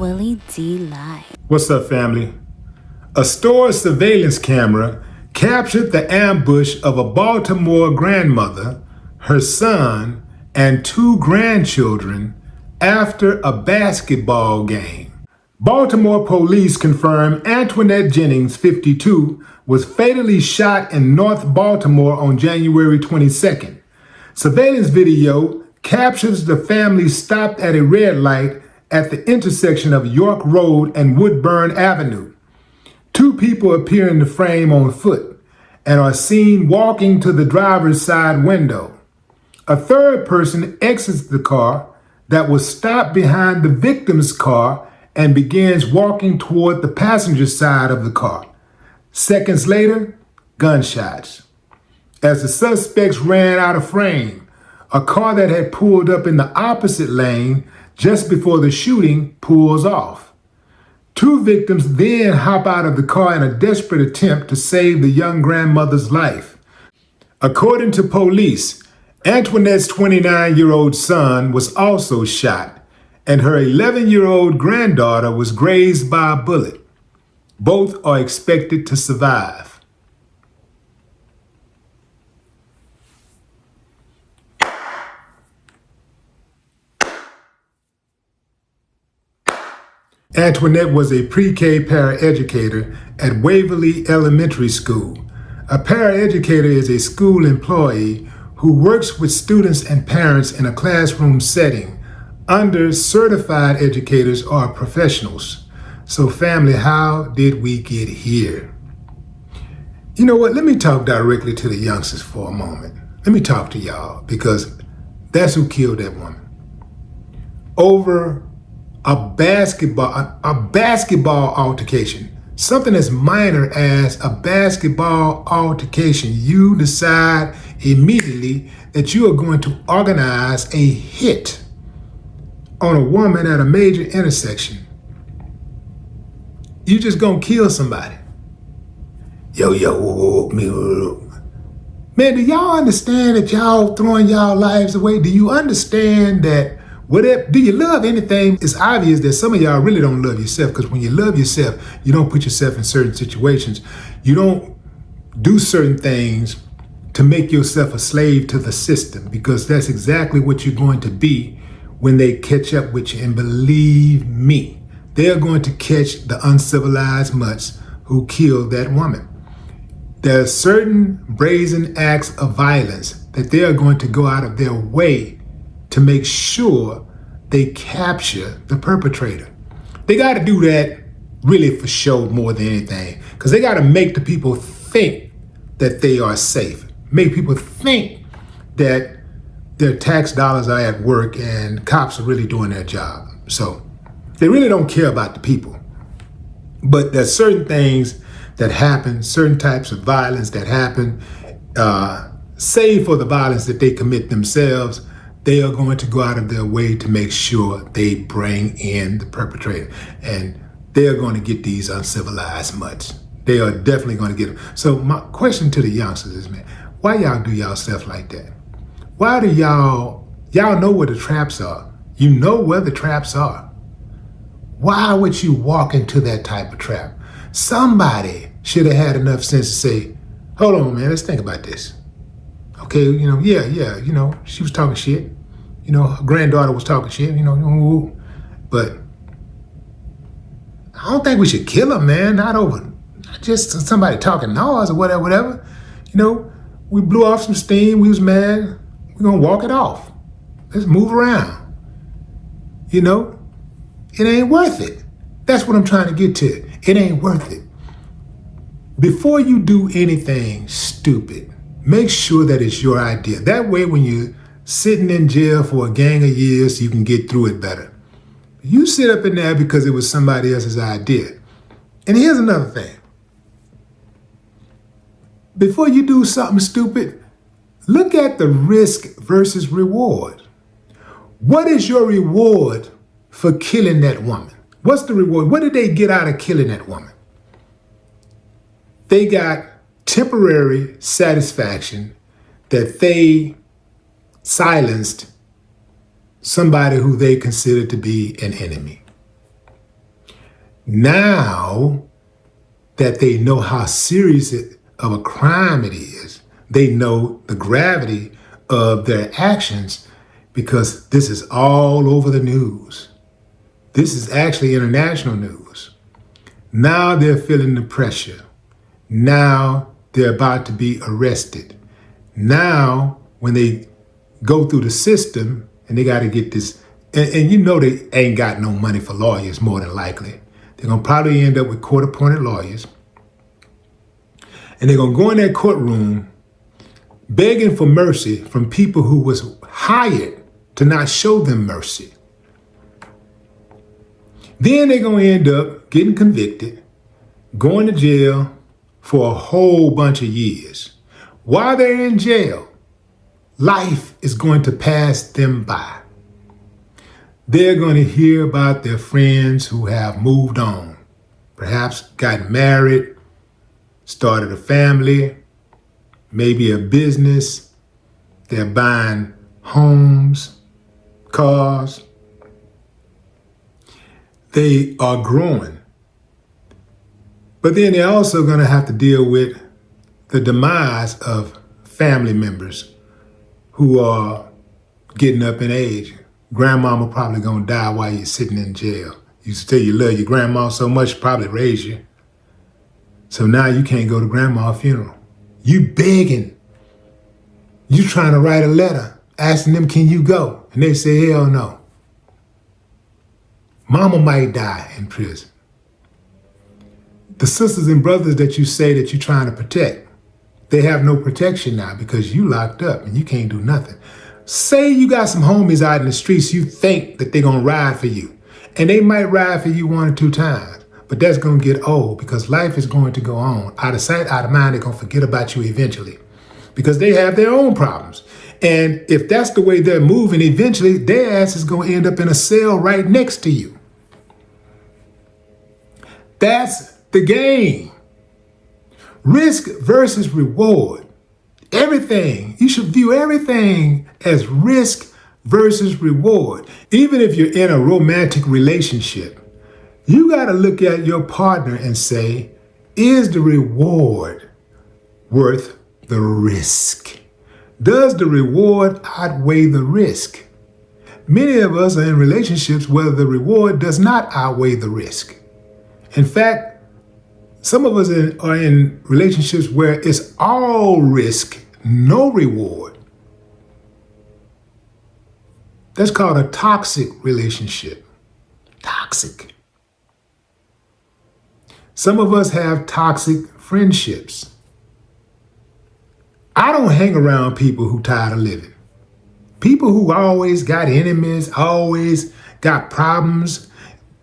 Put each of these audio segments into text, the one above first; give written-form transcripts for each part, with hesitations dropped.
Willie D. Live. What's up, family? A store surveillance camera captured the ambush of a Baltimore grandmother, her son, and two grandchildren after a basketball game. Baltimore police confirm Antoinette Jennings, 52, was fatally shot in North Baltimore on January 22nd. Surveillance video captures the family stopped at a red light at the intersection of York Road and Woodburn Avenue. Two people appear in the frame on foot and are seen walking to the driver's side window. A third person exits the car that was stopped behind the victim's car and begins walking toward the passenger side of the car. Seconds later, gunshots. As the suspects ran out of frame, a car that had pulled up in the opposite lane just before the shooting pulls off. Two victims then hop out of the car in a desperate attempt to save the young grandmother's life. According to police, Antoinette's 29-year-old son was also shot, and her 11-year-old granddaughter was grazed by a bullet. Both are expected to survive. Antoinette was a pre-K paraeducator at Willie Elementary School. A paraeducator is a school employee who works with students and parents in a classroom setting under certified educators or professionals. So family, how did we get here? You know what? Let me talk directly to the youngsters for a moment. Let me talk to y'all because that's who killed that woman. Over a basketball altercation. Something as minor as a basketball altercation. You decide immediately that you are going to organize a hit on a woman at a major intersection. You just gonna kill somebody. Man, do y'all understand that y'all throwing y'all lives away? Do you understand that whatever, do you love anything? It's obvious that some of y'all really don't love yourself, because when you love yourself, you don't put yourself in certain situations. You don't do certain things to make yourself a slave to the system, because that's exactly what you're going to be when they catch up with you. And believe me, they're going to catch the uncivilized mutts who killed that woman. There are certain brazen acts of violence that they are going to go out of their way to make sure they capture the perpetrator. They got to do that really for show more than anything, because they got to make the people think that they are safe, make people think that their tax dollars are at work and cops are really doing their job. So they really don't care about the people. But there's certain things that happen, certain types of violence that happen, save for the violence that they commit themselves. They are going to go out of their way to make sure they bring in the perpetrator. And they are going to get these uncivilized mutts. They are definitely going to get them. So my question to the youngsters is, man, why y'all do y'all stuff like that? Why do y'all know where the traps are? You know where the traps are. Why would you walk into that type of trap? Somebody should have had enough sense to say, hold on, man, let's think about this. Okay, she was talking shit. Her granddaughter was talking shit, but I don't think we should kill her, man, not just somebody talking noise or whatever. We blew off some steam, we was mad, we're gonna walk it off. Let's move around. It ain't worth it. That's what I'm trying to get to. It ain't worth it. Before you do anything stupid, make sure that it's your idea. That way, when you're sitting in jail for a gang of years, you can get through it better. You sit up in there because it was somebody else's idea. And here's another thing. Before you do something stupid, look at the risk versus reward. What is your reward for killing that woman? What's the reward? What did they get out of killing that woman? They got temporary satisfaction that they silenced somebody who they considered to be an enemy. Now that they know how serious of a crime it is, they know the gravity of their actions because this is all over the news. This is actually international news. Now they're feeling the pressure. Now they're about to be arrested. Now, when they go through the system and they got to get this, and you know they ain't got no money for lawyers more than likely. They're going to probably end up with court-appointed lawyers. And they're going to go in that courtroom begging for mercy from people who was hired to not show them mercy. Then they're going to end up getting convicted, going to jail for a whole bunch of years. While they're in jail, life is going to pass them by. They're going to hear about their friends who have moved on, perhaps got married, started a family, maybe a business. They're buying homes, cars. They are growing. But then they're also going to have to deal with the demise of family members who are getting up in age. Grandmama probably gonna die while you're sitting in jail. You used to say you love your grandma so much, she probably raised you. So now you can't go to grandma's funeral. You begging. You trying to write a letter, asking them, can you go? And they say, hell no. Mama might die in prison. The sisters and brothers that you say that you're trying to protect, they have no protection now because you locked up and you can't do nothing. Say you got some homies out in the streets you think that they're going to ride for you. And they might ride for you 1 or 2 times. But that's going to get old because life is going to go on. Out of sight, out of mind, they're going to forget about you eventually. Because they have their own problems. And if that's the way they're moving, eventually their ass is going to end up in a cell right next to you. That's the game. Risk versus reward. Everything, you should view everything as risk versus reward. Even if you're in a romantic relationship, you got to look at your partner and say, is the reward worth the risk? Does the reward outweigh the risk? Many of us are in relationships where the reward does not outweigh the risk. In fact, some of us are in relationships where it's all risk, no reward. That's called a toxic relationship. Toxic. Some of us have toxic friendships. I don't hang around people who tired of living. People who always got enemies, always got problems.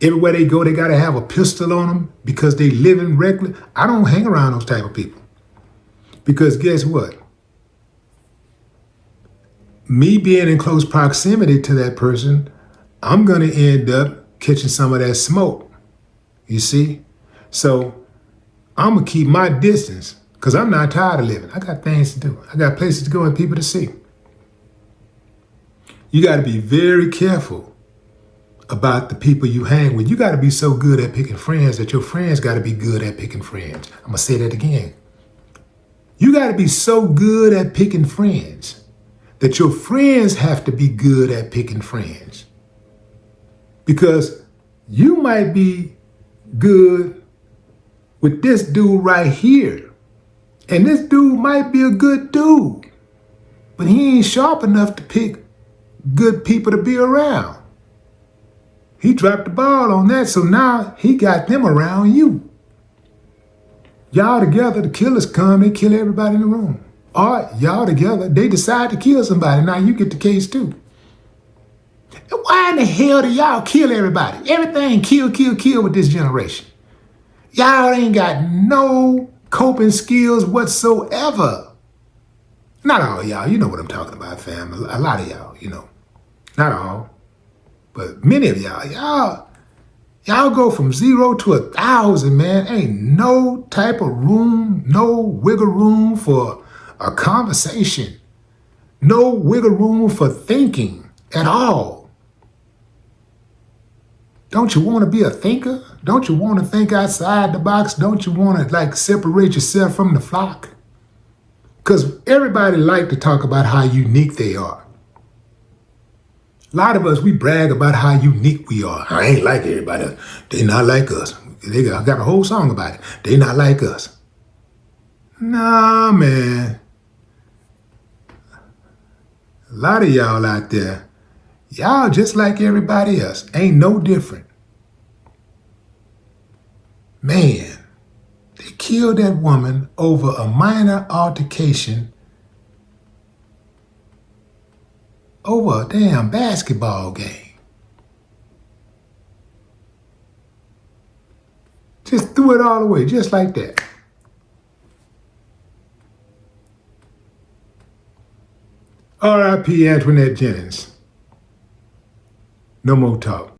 Everywhere they go, they got to have a pistol on them because they living reckless. I don't hang around those type of people. Because guess what? Me being in close proximity to that person, I'm going to end up catching some of that smoke. You see? So I'm going to keep my distance because I'm not tired of living. I got things to do. I got places to go and people to see. You got to be very careful about the people you hang with. You got to be so good at picking friends that your friends got to be good at picking friends. I'm going to say that again. You got to be so good at picking friends that your friends have to be good at picking friends. Because you might be good with this dude right here. And this dude might be a good dude. But he ain't sharp enough to pick good people to be around. He dropped the ball on that, so now he got them around you. Y'all together, the killers come, they kill everybody in the room. Or y'all together, they decide to kill somebody. Now you get the case too. And why in the hell do y'all kill everybody? Everything kill with this generation. Y'all ain't got no coping skills whatsoever. Not all y'all, you know what I'm talking about, fam. A lot of y'all, you know. Not all, but many of y'all go from 0 to 1,000, man. Ain't no type of room, no wiggle room for a conversation. No wiggle room for thinking at all. Don't you want to be a thinker? Don't you want to think outside the box? Don't you want to like separate yourself from the flock? Because everybody like to talk about how unique they are. A lot of us, we brag about how unique we are. I ain't like everybody else. They not like us. They got a whole song about it. They not like us. Nah, man. A lot of y'all out there, y'all just like everybody else. Ain't no different. Man, they killed that woman over a minor altercation over a damn basketball game. Just threw it all away, just like that. R.I.P. Antoinette Jennings. No more talk.